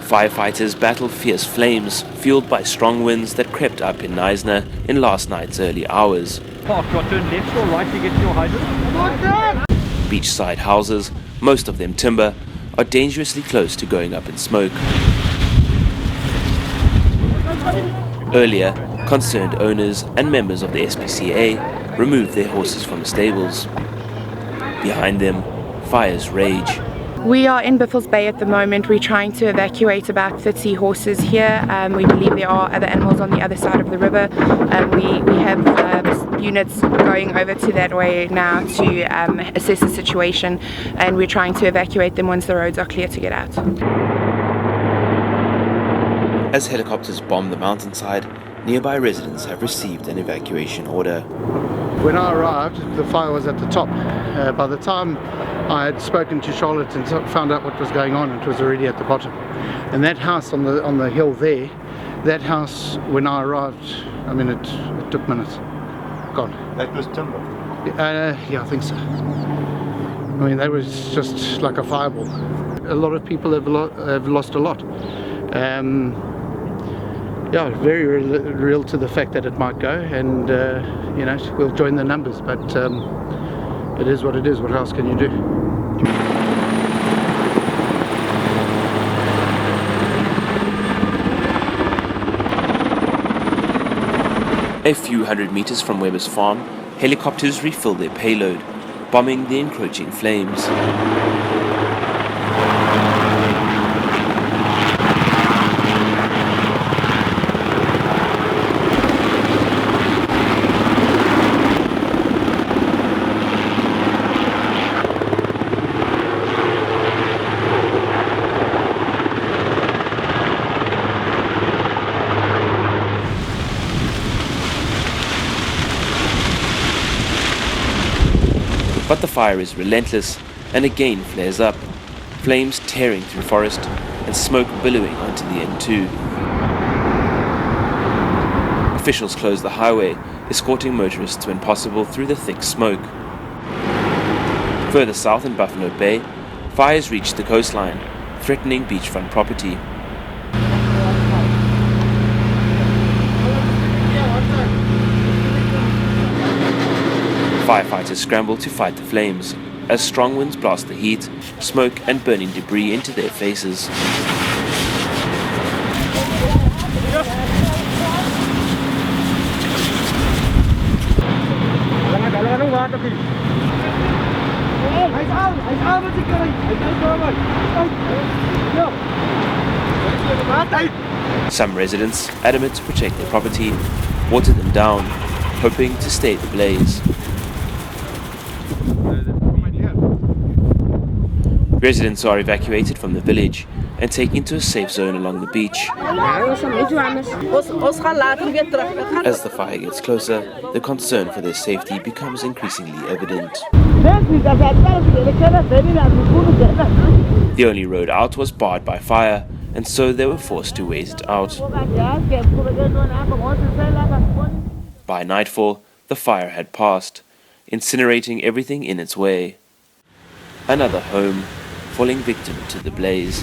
Firefighters battled fierce flames, fueled by strong winds that crept up in Knysna in last night's early hours. Turn left or right to get to your hydrant. Beachside houses, most of them timber, are dangerously close to going up in smoke. Earlier, concerned owners and members of the SPCA removed their horses from the stables. Behind them, fires rage. We are in Biffles Bay at the moment. We're trying to evacuate about 30 horses here. We believe there are other animals on the other side of the river. We have units going over to that way now to assess the situation, and we're trying to evacuate them once the roads are clear to get out. As helicopters bomb the mountainside, nearby residents have received an evacuation order. When I arrived, the fire was at the top. By the time I had spoken to Charlotte and found out what was going on, it was already at the bottom. And that house on the hill there, that house, when I arrived, I mean, it took minutes. Gone. That was timber? Yeah, I think so. I mean, that was just like a fireball. A lot of people have lost a lot. Yeah, very real to the fact that it might go, and you know, we'll join the numbers, but it is what it is. What else can you do? A few hundred meters from Weber's farm, helicopters refill their payload, bombing the encroaching flames. But the fire is relentless and again flares up, flames tearing through forest and smoke billowing onto the N2. Officials close the highway, escorting motorists when possible through the thick smoke. Further south in Buffalo Bay, fires reach the coastline, threatening beachfront property. Firefighters scramble to fight the flames, as strong winds blast the heat, smoke and burning debris into their faces. Some residents, adamant to protect their property, water them down, hoping to stay the blaze. Residents are evacuated from the village and taken to a safe zone along the beach. As the fire gets closer, the concern for their safety becomes increasingly evident. The only road out was barred by fire, and so they were forced to wait it out. By nightfall, the fire had passed, incinerating everything in its way. Another home falling victim to the blaze.